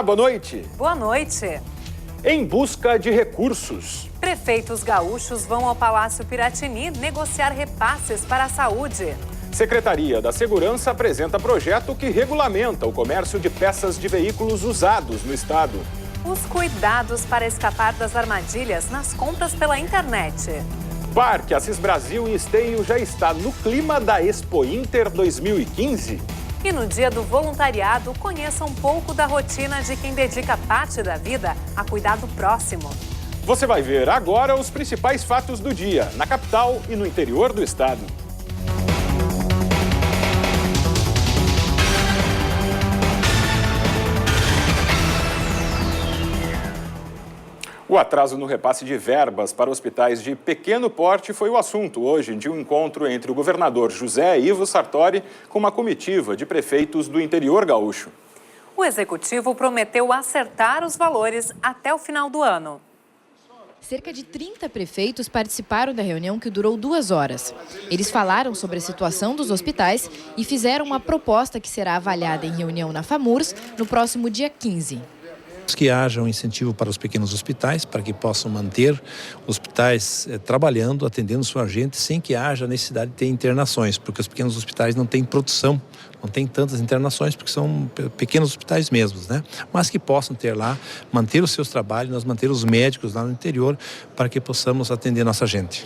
Boa noite. Boa noite. Em busca de recursos. Prefeitos gaúchos vão ao Palácio Piratini negociar repasses para a saúde. Secretaria da Segurança apresenta projeto que regulamenta o comércio de peças de veículos usados no estado. Os cuidados para escapar das armadilhas nas compras pela internet. Parque Assis Brasil em Esteio já está no clima da Expo Inter 2015. E no Dia do Voluntariado, conheça um pouco da rotina de quem dedica parte da vida a cuidar do próximo. Você vai ver agora os principais fatos do dia, na capital e no interior do estado. O atraso no repasse de verbas para hospitais de pequeno porte foi o assunto hoje de um encontro entre o governador José Ivo Sartori com uma comitiva de prefeitos do interior gaúcho. O executivo prometeu acertar os valores até o final do ano. Cerca de 30 prefeitos participaram da reunião que durou 2 horas. Eles falaram sobre a situação dos hospitais e fizeram uma proposta que será avaliada em reunião na FAMURS no próximo dia 15. Que haja um incentivo para os pequenos hospitais, para que possam manter hospitais trabalhando, atendendo sua gente, sem que haja necessidade de ter internações, porque os pequenos hospitais não têm produção, não têm tantas internações, porque são pequenos hospitais mesmos, né? Mas que possam ter lá, manter os seus trabalhos, nós manter os médicos lá no interior, para que possamos atender nossa gente.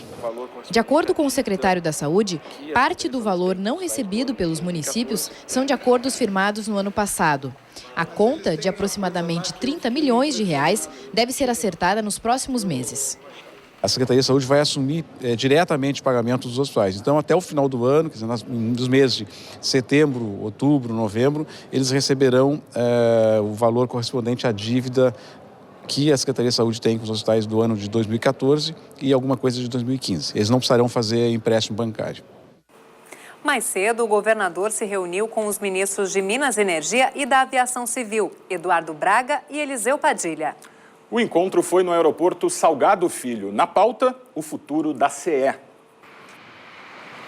De acordo com o secretário da Saúde, parte do valor não recebido pelos municípios são de acordos firmados no ano passado. A conta, de aproximadamente 30 milhões de reais, deve ser acertada nos próximos meses. A Secretaria de Saúde vai assumir diretamente o pagamento dos hospitais. Então, até o final do ano, quer dizer, nos meses de setembro, outubro, novembro, eles receberão o valor correspondente à dívida que a Secretaria de Saúde tem com os hospitais do ano de 2014 e alguma coisa de 2015. Eles não precisarão fazer empréstimo bancário. Mais cedo, o governador se reuniu com os ministros de Minas e Energia e da Aviação Civil, Eduardo Braga e Eliseu Padilha. O encontro foi no aeroporto Salgado Filho. Na pauta, o futuro da CE.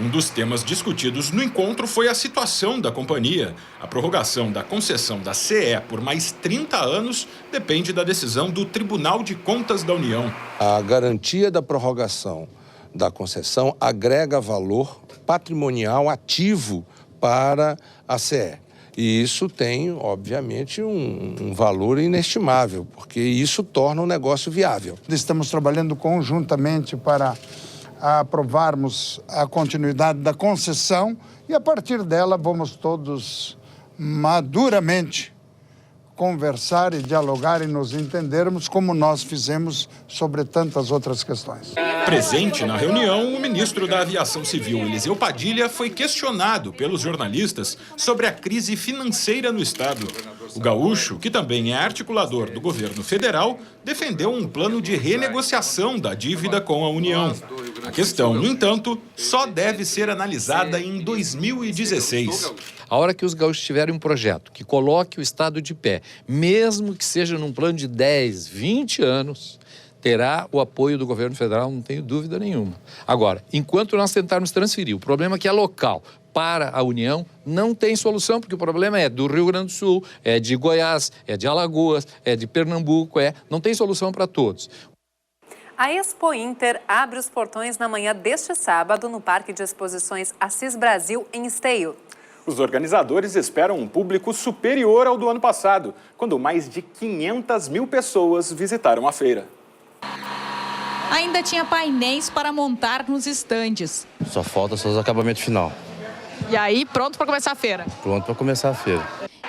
Um dos temas discutidos no encontro foi a situação da companhia. A prorrogação da concessão da CE por mais 30 anos depende da decisão do Tribunal de Contas da União. A garantia da prorrogação da concessão agrega valor patrimonial ativo para a CE. E isso tem, obviamente, um valor inestimável, porque isso torna o negócio viável. Estamos trabalhando conjuntamente para aprovarmos a continuidade da concessão e, a partir dela, vamos todos maduramente conversar e dialogar e nos entendermos como nós fizemos sobre tantas outras questões. Presente na reunião, o ministro da Aviação Civil, Eliseu Padilha, foi questionado pelos jornalistas sobre a crise financeira no estado. O gaúcho, que também é articulador do governo federal, defendeu um plano de renegociação da dívida com a União. A questão, no entanto, só deve ser analisada em 2016. A hora que os gaúchos tiverem um projeto que coloque o estado de pé, mesmo que seja num plano de 10, 20 anos, terá o apoio do governo federal, não tenho dúvida nenhuma. Agora, enquanto nós tentarmos transferir o problema que é local para a União, não tem solução, porque o problema é do Rio Grande do Sul, é de Goiás, é de Alagoas, é de Pernambuco, não tem solução para todos. A Expo Inter abre os portões na manhã deste sábado no Parque de Exposições Assis Brasil, em Esteio. Os organizadores esperam um público superior ao do ano passado, quando mais de 500 mil pessoas visitaram a feira. Ainda tinha painéis para montar nos estandes. Só falta os acabamentos final. E aí, pronto para começar a feira? Pronto para começar a feira.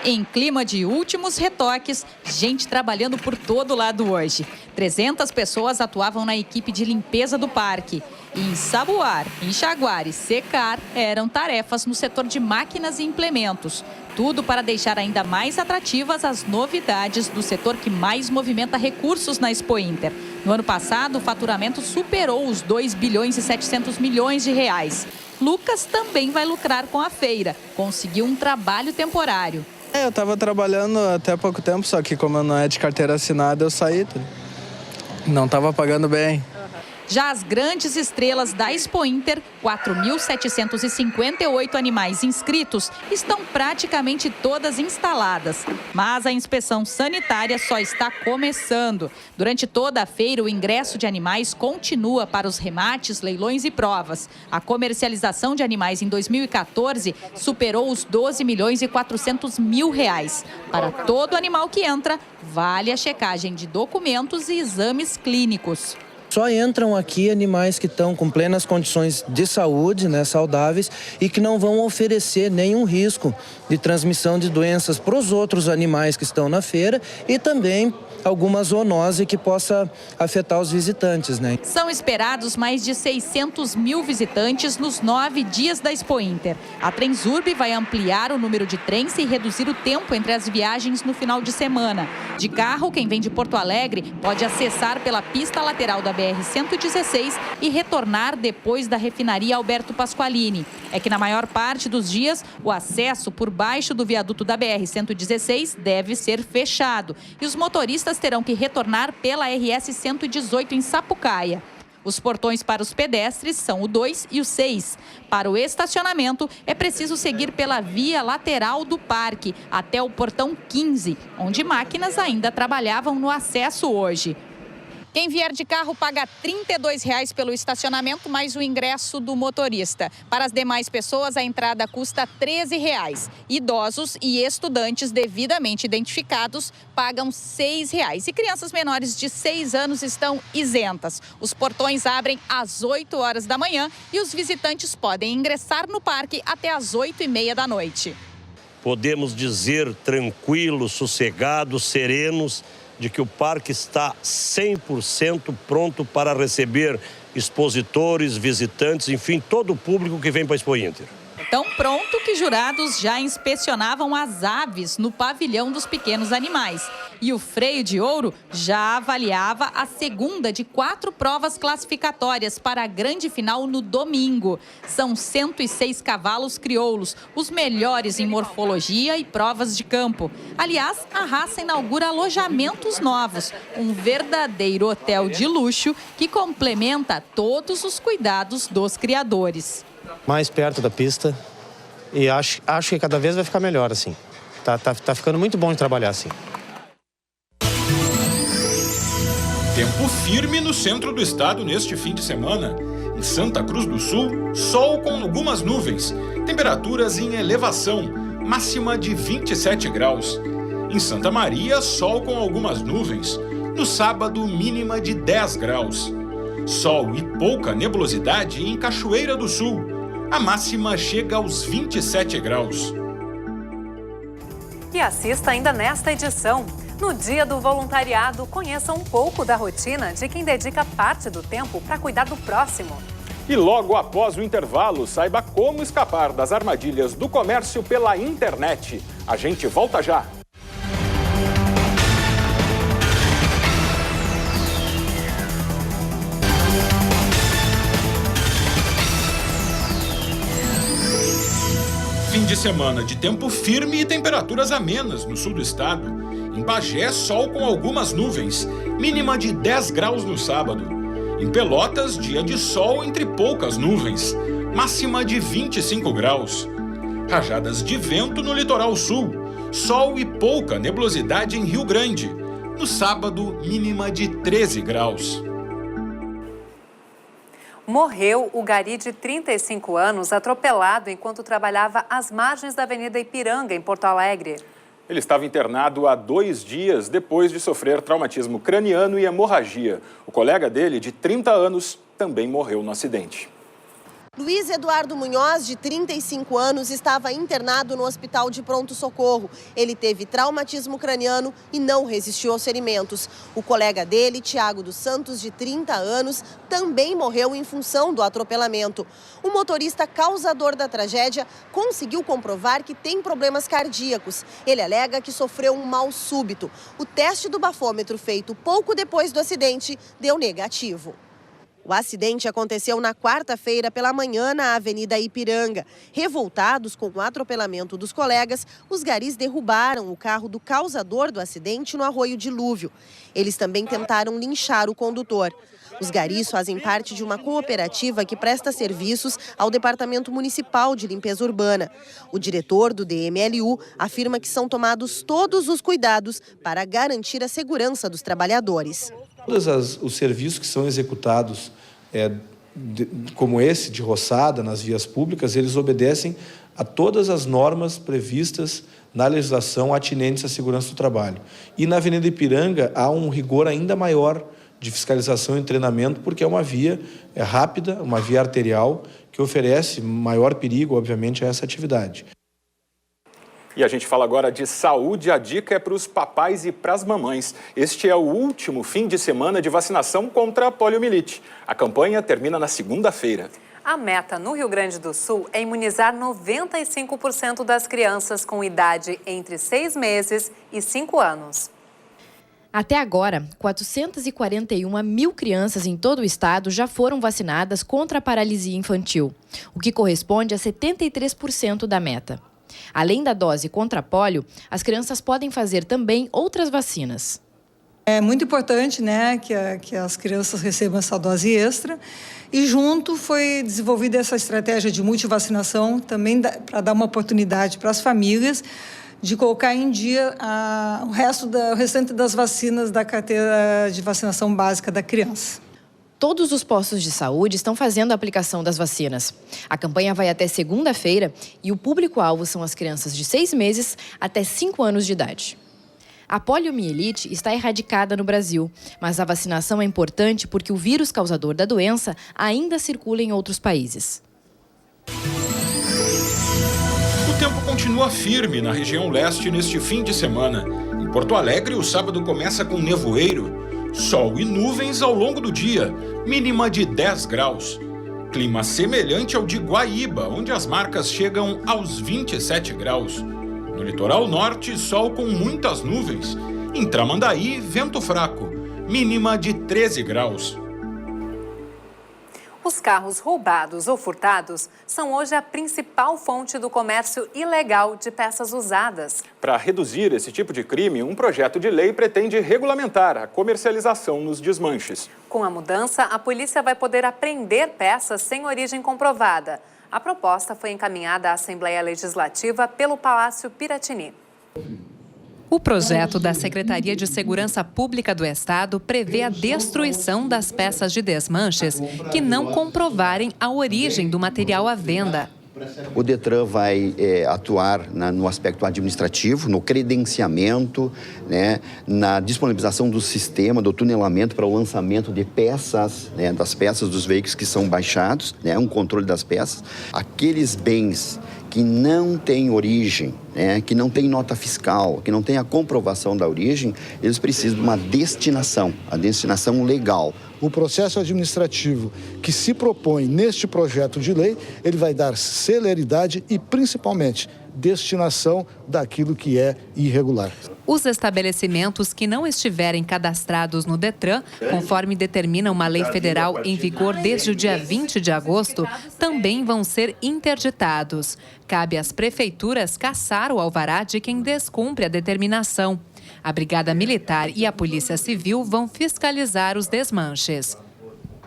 Em clima de últimos retoques, gente trabalhando por todo lado hoje. 300 pessoas atuavam na equipe de limpeza do parque. E ensaboar, enxaguar e secar eram tarefas no setor de máquinas e implementos. Tudo para deixar ainda mais atrativas as novidades do setor que mais movimenta recursos na Expo Inter. No ano passado, o faturamento superou os 2 bilhões e 700 milhões de reais. Lucas também vai lucrar com a feira. Conseguiu um trabalho temporário. Eu estava trabalhando até há pouco tempo, só que como eu não é de carteira assinada, eu saí. Não estava pagando bem. Já as grandes estrelas da Expo Inter, 4.758 animais inscritos, estão praticamente todas instaladas. Mas a inspeção sanitária só está começando. Durante toda a feira, o ingresso de animais continua para os remates, leilões e provas. A comercialização de animais em 2014 superou os 12 milhões e 400 mil reais. Para todo animal que entra, vale a checagem de documentos e exames clínicos. Só entram aqui animais que estão com plenas condições de saúde, saudáveis, e que não vão oferecer nenhum risco de transmissão de doenças para os outros animais que estão na feira e também alguma zoonose que possa afetar os visitantes, São esperados mais de 600 mil visitantes nos 9 dias da Expo Inter. A Transurb vai ampliar o número de trens e reduzir o tempo entre as viagens no final de semana. De carro, quem vem de Porto Alegre pode acessar pela pista lateral da BR-116 e retornar depois da refinaria Alberto Pasqualini. É que na maior parte dos dias, o acesso por baixo do viaduto da BR-116 deve ser fechado e os motoristas terão que retornar pela RS-118 em Sapucaia. Os portões para os pedestres são o 2 e o 6. Para o estacionamento, é preciso seguir pela via lateral do parque até o portão 15, onde máquinas ainda trabalhavam no acesso hoje. Quem vier de carro paga R$ 32 pelo estacionamento, mais o ingresso do motorista. Para as demais pessoas, a entrada custa R$ 13. Idosos e estudantes devidamente identificados pagam R$ 6. E crianças menores de 6 anos estão isentas. Os portões abrem às 8 horas da manhã e os visitantes podem ingressar no parque até às 8h30 da noite. Podemos dizer tranquilos, sossegados, serenos, de que o parque está 100% pronto para receber expositores, visitantes, enfim, todo o público que vem para a Expo Inter. Tão pronto que jurados já inspecionavam as aves no pavilhão dos pequenos animais. E o Freio de Ouro já avaliava a segunda de 4 provas classificatórias para a grande final no domingo. São 106 cavalos crioulos, os melhores em morfologia e provas de campo. Aliás, a raça inaugura alojamentos novos, um verdadeiro hotel de luxo que complementa todos os cuidados dos criadores. Mais perto da pista e acho que cada vez vai ficar melhor assim. Tá ficando muito bom de trabalhar assim. Tempo firme no centro do estado neste fim de semana. Em Santa Cruz do Sul, sol com algumas nuvens. Temperaturas em elevação, máxima de 27 graus. Em Santa Maria, sol com algumas nuvens. No sábado, mínima de 10 graus. Sol e pouca nebulosidade em Cachoeira do Sul. A máxima chega aos 27 graus. E assista ainda nesta edição. No Dia do Voluntariado, conheça um pouco da rotina de quem dedica parte do tempo para cuidar do próximo. E logo após o intervalo, saiba como escapar das armadilhas do comércio pela internet. A gente volta já. Fim de semana de tempo firme e temperaturas amenas no sul do estado. Em Bagé, sol com algumas nuvens, mínima de 10 graus no sábado. Em Pelotas, dia de sol entre poucas nuvens, máxima de 25 graus. Rajadas de vento no litoral sul, sol e pouca nebulosidade em Rio Grande. No sábado, mínima de 13 graus. Morreu o gari de 35 anos atropelado enquanto trabalhava às margens da Avenida Ipiranga, em Porto Alegre. Ele estava internado há 2 dias depois de sofrer traumatismo craniano e hemorragia. O colega dele, de 30 anos, também morreu no acidente. Luiz Eduardo Munhoz, de 35 anos, estava internado no hospital de pronto-socorro. Ele teve traumatismo craniano e não resistiu aos ferimentos. O colega dele, Tiago dos Santos, de 30 anos, também morreu em função do atropelamento. O motorista causador da tragédia conseguiu comprovar que tem problemas cardíacos. Ele alega que sofreu um mal súbito. O teste do bafômetro feito pouco depois do acidente deu negativo. O acidente aconteceu na quarta-feira pela manhã na Avenida Ipiranga. Revoltados com o atropelamento dos colegas, os garis derrubaram o carro do causador do acidente no Arroio Dilúvio. Eles também tentaram linchar o condutor. Os garis fazem parte de uma cooperativa que presta serviços ao Departamento Municipal de Limpeza Urbana. O diretor do DMLU afirma que são tomados todos os cuidados para garantir a segurança dos trabalhadores. Todos os serviços que são executados, como esse de roçada nas vias públicas, eles obedecem a todas as normas previstas na legislação atinentes à segurança do trabalho. E na Avenida Ipiranga há um rigor ainda maior de fiscalização e treinamento, porque é uma via rápida, uma via arterial, que oferece maior perigo, obviamente, a essa atividade. E a gente fala agora de saúde. A dica é para os papais e para as mamães. Este é o último fim de semana de vacinação contra a poliomielite. A campanha termina na segunda-feira. A meta no Rio Grande do Sul é imunizar 95% das crianças com idade entre 6 meses e 5 anos. Até agora, 441 mil crianças em todo o estado já foram vacinadas contra a paralisia infantil, o que corresponde a 73% da meta. Além da dose contra a pólio, as crianças podem fazer também outras vacinas. É muito importante, né, que as crianças recebam essa dose extra. E junto foi desenvolvida essa estratégia de multivacinação também para dar uma oportunidade para as famílias de colocar em dia o restante das vacinas da carteira de vacinação básica da criança. Todos os postos de saúde estão fazendo a aplicação das vacinas. A campanha vai até segunda-feira e o público-alvo são as crianças de 6 meses até 5 anos de idade. A poliomielite está erradicada no Brasil, mas a vacinação é importante porque o vírus causador da doença ainda circula em outros países. O tempo continua firme na região leste neste fim de semana. Em Porto Alegre, o sábado começa com nevoeiro. Sol e nuvens ao longo do dia, mínima de 10 graus. Clima semelhante ao de Guaíba, onde as marcas chegam aos 27 graus. No litoral norte, sol com muitas nuvens. Em Tramandaí, vento fraco, mínima de 13 graus. Os carros roubados ou furtados são hoje a principal fonte do comércio ilegal de peças usadas. Para reduzir esse tipo de crime, um projeto de lei pretende regulamentar a comercialização nos desmanches. Com a mudança, a polícia vai poder apreender peças sem origem comprovada. A proposta foi encaminhada à Assembleia Legislativa pelo Palácio Piratini. O projeto da Secretaria de Segurança Pública do Estado prevê a destruição das peças de desmanches que não comprovarem a origem do material à venda. O Detran vai atuar no aspecto administrativo, no credenciamento, né, na disponibilização do sistema, do tunelamento para o lançamento de peças, né, das peças dos veículos que são baixados, né, um controle das peças. Aqueles bens que não têm origem, né, que não têm nota fiscal, que não têm a comprovação da origem, eles precisam de uma destinação, a destinação legal. O processo administrativo que se propõe neste projeto de lei, ele vai dar celeridade e, principalmente, destinação daquilo que é irregular. Os estabelecimentos que não estiverem cadastrados no Detran, conforme determina uma lei federal em vigor desde o dia 20 de agosto, também vão ser interditados. Cabe às prefeituras cassar o alvará de quem descumpre a determinação. A Brigada Militar e a Polícia Civil vão fiscalizar os desmanches.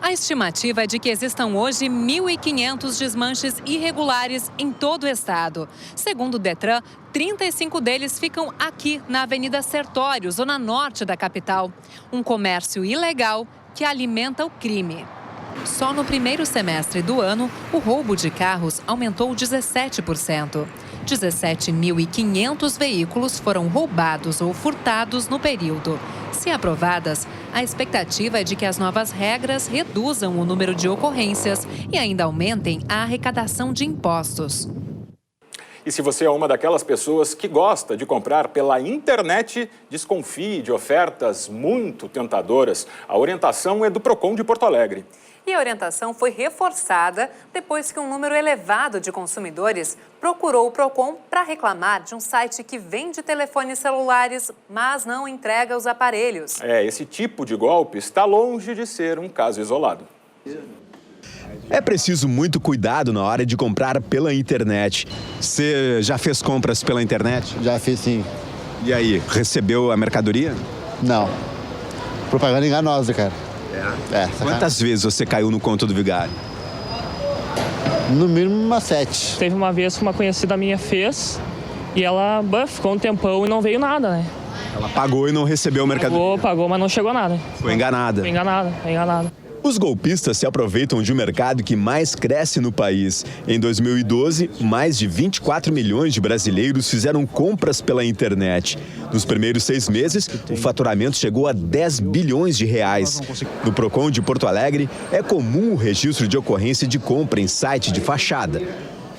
A estimativa é de que existam hoje 1.500 desmanches irregulares em todo o estado. Segundo o Detran, 35 deles ficam aqui na Avenida Sertório, zona norte da capital. Um comércio ilegal que alimenta o crime. Só no primeiro semestre do ano, o roubo de carros aumentou 17%. 17.500 veículos foram roubados ou furtados no período. Se aprovadas, a expectativa é de que as novas regras reduzam o número de ocorrências e ainda aumentem a arrecadação de impostos. E se você é uma daquelas pessoas que gosta de comprar pela internet, desconfie de ofertas muito tentadoras. A orientação é do Procon de Porto Alegre. E a orientação foi reforçada depois que um número elevado de consumidores procurou o Procon para reclamar de um site que vende telefones celulares, mas não entrega os aparelhos. Esse tipo de golpe está longe de ser um caso isolado. É preciso muito cuidado na hora de comprar pela internet. Você já fez compras pela internet? Já fiz, sim. E aí, recebeu a mercadoria? Não. Propaganda enganosa, cara. Quantas vezes você caiu no conto do vigário? No mínimo umas 7. Teve uma vez que uma conhecida minha fez e ela ficou um tempão e não veio nada, né? Ela pagou e não recebeu o mercadoria. Pagou, mas não chegou nada. Foi enganada. Foi enganada. Os golpistas se aproveitam de um mercado que mais cresce no país. Em 2012, mais de 24 milhões de brasileiros fizeram compras pela internet. Nos primeiros 6 meses, o faturamento chegou a 10 bilhões de reais. No Procon de Porto Alegre, é comum o registro de ocorrência de compra em site de fachada.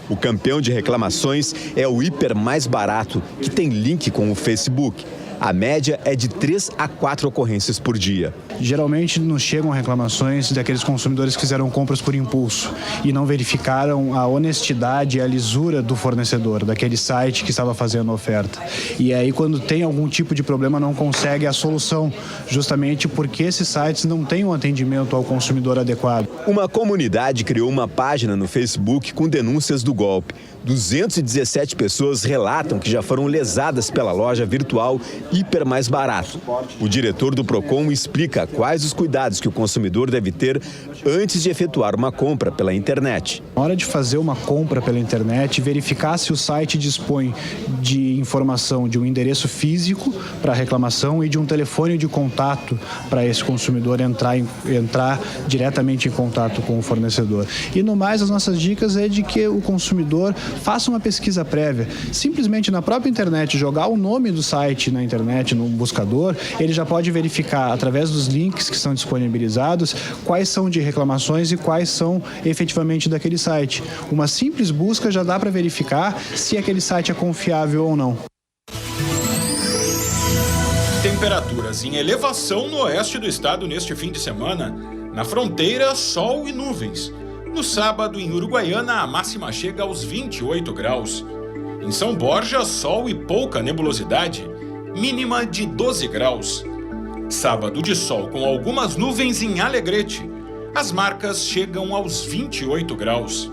O campeão de reclamações é o Hiper Mais Barato, que tem link com o Facebook. A média é de 3 a 4 ocorrências por dia. Geralmente nos chegam reclamações daqueles consumidores que fizeram compras por impulso e não verificaram a honestidade e a lisura do fornecedor, daquele site que estava fazendo a oferta. E aí, quando tem algum tipo de problema, não consegue a solução, justamente porque esses sites não têm um atendimento ao consumidor adequado. Uma comunidade criou uma página no Facebook com denúncias do golpe. 217 pessoas relatam que já foram lesadas pela loja virtual Hiper Mais Barato. O diretor do Procon explica quais os cuidados que o consumidor deve ter antes de efetuar uma compra pela internet. Na hora de fazer uma compra pela internet, verificar se o site dispõe de informação de um endereço físico para reclamação e de um telefone de contato para esse consumidor entrar diretamente em contato com o fornecedor. E no mais, as nossas dicas é de que o consumidor faça uma pesquisa prévia. Simplesmente na própria internet, jogar o nome do site na internet, no buscador, ele já pode verificar, através dos links que são disponibilizados, quais são de reclamações e quais são efetivamente daquele site. Uma simples busca já dá para verificar se aquele site é confiável ou não. Temperaturas em elevação no oeste do estado neste fim de semana. Na fronteira, sol e nuvens. No sábado, em Uruguaiana, a máxima chega aos 28 graus. Em São Borja, sol e pouca nebulosidade, mínima de 12 graus. Sábado de sol com algumas nuvens em Alegrete. As marcas chegam aos 28 graus.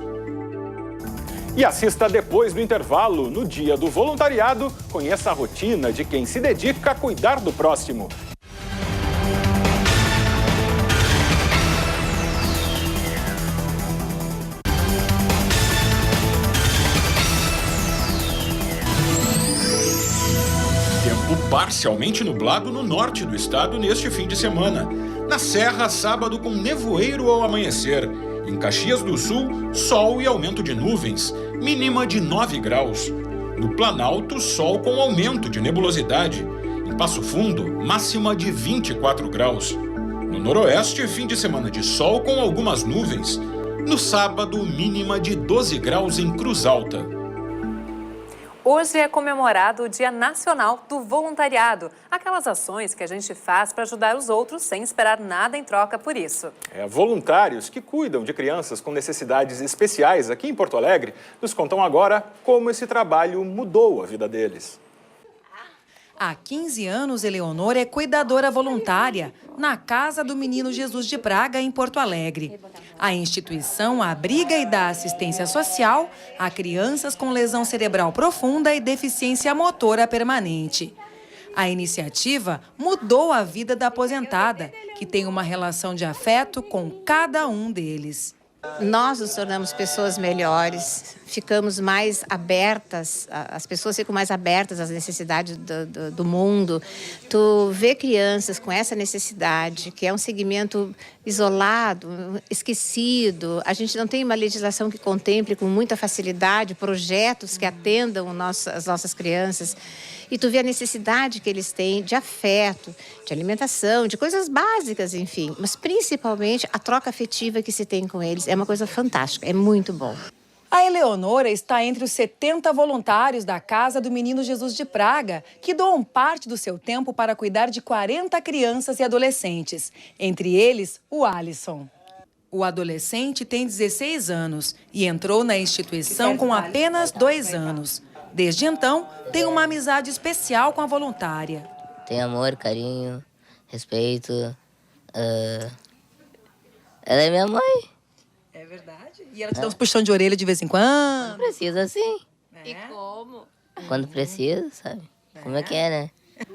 E assista depois do intervalo, no Dia do Voluntariado, conheça a rotina de quem se dedica a cuidar do próximo. Parcialmente nublado no norte do estado neste fim de semana. Na Serra, sábado com nevoeiro ao amanhecer. Em Caxias do Sul, sol e aumento de nuvens, mínima de 9 graus. No Planalto, sol com aumento de nebulosidade. Em Passo Fundo, máxima de 24 graus. No Noroeste, fim de semana de sol com algumas nuvens. No sábado, mínima de 12 graus em Cruz Alta. Hoje é comemorado o Dia Nacional do Voluntariado. Aquelas ações que a gente faz para ajudar os outros sem esperar nada em troca por isso. Voluntários que cuidam de crianças com necessidades especiais aqui em Porto Alegre nos contam agora como esse trabalho mudou a vida deles. Há 15 anos, Eleonora é cuidadora voluntária na Casa do Menino Jesus de Praga, em Porto Alegre. A instituição abriga e dá assistência social a crianças com lesão cerebral profunda e deficiência motora permanente. A iniciativa mudou a vida da aposentada, que tem uma relação de afeto com cada um deles. Nós nos tornamos pessoas melhores, ficamos mais abertas, as pessoas ficam mais abertas às necessidades do mundo. Tu vê crianças com essa necessidade, que é um segmento isolado, esquecido. A gente não tem uma legislação que contemple com muita facilidade projetos que atendam as nossas crianças. E tu vê a necessidade que eles têm de afeto, de alimentação, de coisas básicas, enfim. Mas principalmente a troca afetiva que se tem com eles. É uma coisa fantástica, é muito bom. A Eleonora está entre os 70 voluntários da Casa do Menino Jesus de Praga, que doam parte do seu tempo para cuidar de 40 crianças e adolescentes, entre eles o Alisson. O adolescente tem 16 anos e entrou na instituição com apenas 2 anos. Desde então, tem uma amizade especial com a voluntária. Tem amor, carinho, respeito. Ela é minha mãe. É verdade? E ela te dá uns puxão de orelha de vez em quando? Quando precisa, sim. E como? Quando precisa, sabe? Como é que é, né?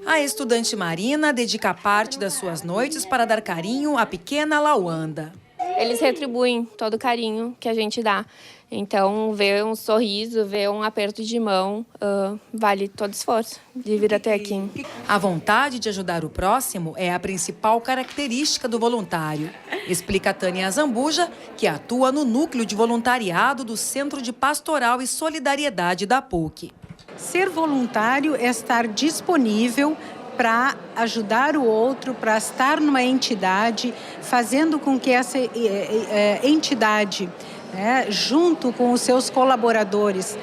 A estudante Marina dedica parte das suas noites para dar carinho à pequena Lawanda. Eles retribuem todo o carinho que a gente dá. Então, ver um sorriso, ver um aperto de mão, vale todo esforço de vir até aqui. A vontade de ajudar o próximo é a principal característica do voluntário, explica Tânia Zambuja, que atua no núcleo de voluntariado do Centro de Pastoral e Solidariedade da PUC. Ser voluntário é estar disponível para ajudar o outro, para estar numa entidade, fazendo com que essa entidade, junto com os seus colaboradores,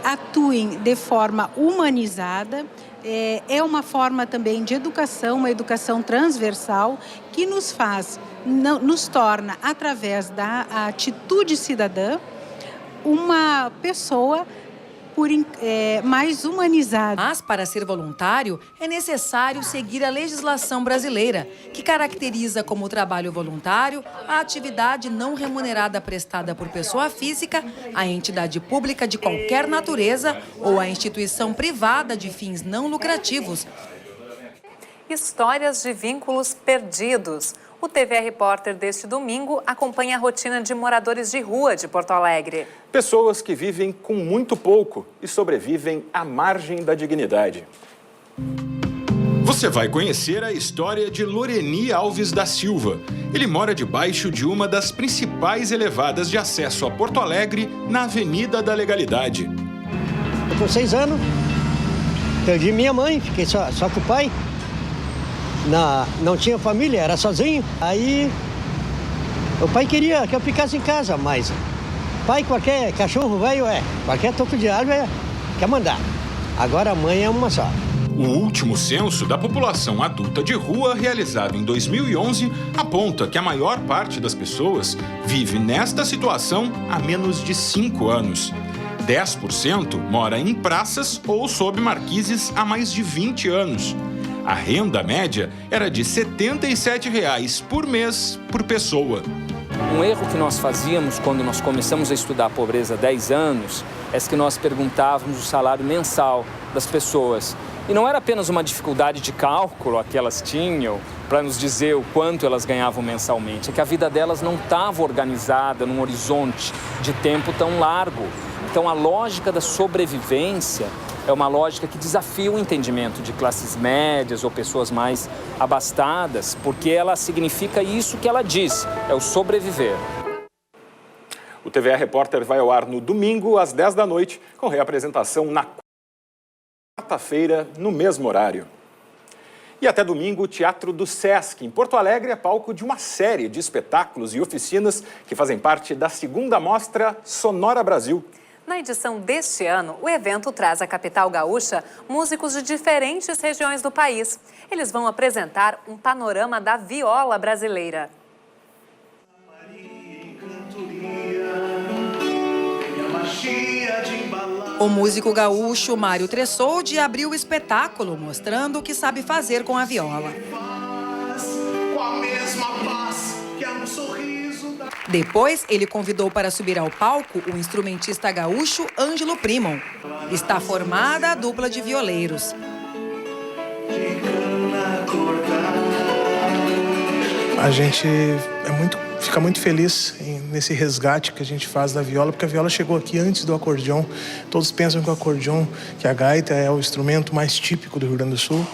atuem de forma humanizada. É uma forma também de educação, uma educação transversal que nos torna, através da atitude cidadã, uma pessoa mais humanizada. Mas, para ser voluntário, é necessário seguir a legislação brasileira, que caracteriza como trabalho voluntário a atividade não remunerada prestada por pessoa física, a entidade pública de qualquer natureza ou a instituição privada de fins não lucrativos. Histórias de vínculos perdidos. O TV Repórter deste domingo acompanha a rotina de moradores de rua de Porto Alegre. Pessoas que vivem com muito pouco e sobrevivem à margem da dignidade. Você vai conhecer a história de Loreni Alves da Silva. Ele mora debaixo de uma das principais elevadas de acesso a Porto Alegre, na Avenida da Legalidade. Eu com 6 anos, perdi minha mãe, fiquei só com o pai. Não tinha família, era sozinho. Aí o pai queria que eu ficasse em casa, mas pai, qualquer cachorro velho qualquer toco de árvore quer mandar. Agora a mãe é uma só. O último censo da população adulta de rua, realizado em 2011, aponta que a maior parte das pessoas vive nesta situação há menos de 5 anos. 10% mora em praças ou sob marquises há mais de 20 anos. A renda média era de R$ 77,00 por mês por pessoa. Um erro que nós fazíamos quando nós começamos a estudar a pobreza há 10 anos é que nós perguntávamos o salário mensal das pessoas. E não era apenas uma dificuldade de cálculo que elas tinham para nos dizer o quanto elas ganhavam mensalmente, é que a vida delas não estava organizada num horizonte de tempo tão largo. Então a lógica da sobrevivência é uma lógica que desafia o entendimento de classes médias ou pessoas mais abastadas, porque ela significa isso que ela diz, é o sobreviver. O TVA Repórter vai ao ar no domingo, às 10 da noite, com reapresentação na quarta-feira, no mesmo horário. E até domingo, o Teatro do Sesc, em Porto Alegre, é palco de uma série de espetáculos e oficinas que fazem parte da 2ª Mostra Sonora Brasil. Na edição deste ano, o evento traz à capital gaúcha músicos de diferentes regiões do país. Eles vão apresentar um panorama da viola brasileira. O músico gaúcho Mário Tressoldi abriu o espetáculo, mostrando o que sabe fazer com a viola. Depois, ele convidou para subir ao palco o instrumentista gaúcho Ângelo Primon. Está formada a dupla de violeiros. A gente fica muito feliz nesse resgate que a gente faz da viola, porque a viola chegou aqui antes do acordeon. Todos pensam que o acordeon, que a gaita é o instrumento mais típico do Rio Grande do Sul,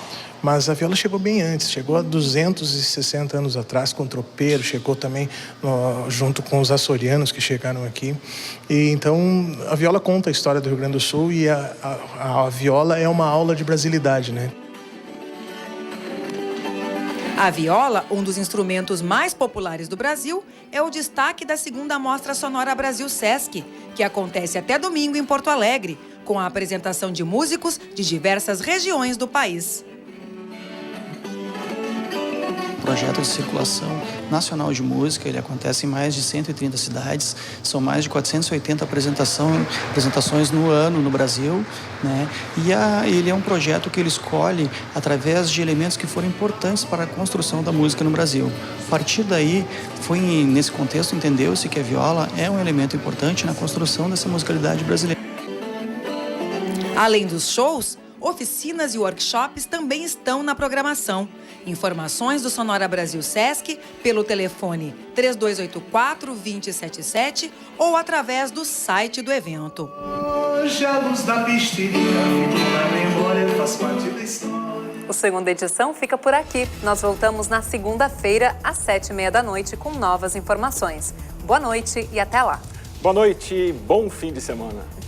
mas a viola chegou bem antes, chegou há 260 anos atrás com o tropeiro, chegou também junto com os açorianos que chegaram aqui. E então a viola conta a história do Rio Grande do Sul e a viola é uma aula de brasilidade, né? A viola, um dos instrumentos mais populares do Brasil, é o destaque da 2ª Mostra Sonora Brasil Sesc, que acontece até domingo em Porto Alegre, com a apresentação de músicos de diversas regiões do país. Projeto de circulação nacional de música, ele acontece em mais de 130 cidades, são mais de 480 apresentações no ano no Brasil, né? E ele é um projeto que ele escolhe através de elementos que foram importantes para a construção da música no Brasil. A partir daí, nesse contexto, entendeu-se que a viola é um elemento importante na construção dessa musicalidade brasileira. Além dos shows, Oficinas e workshops também estão na programação. Informações do Sonora Brasil Sesc pelo telefone 3284-2077 ou através do site do evento. Hoje a luz da pisteria ficou na memória, faz parte da história. O Segunda Edição fica por aqui. Nós voltamos na segunda-feira, às 19h30 com novas informações. Boa noite e até lá. Boa noite e bom fim de semana.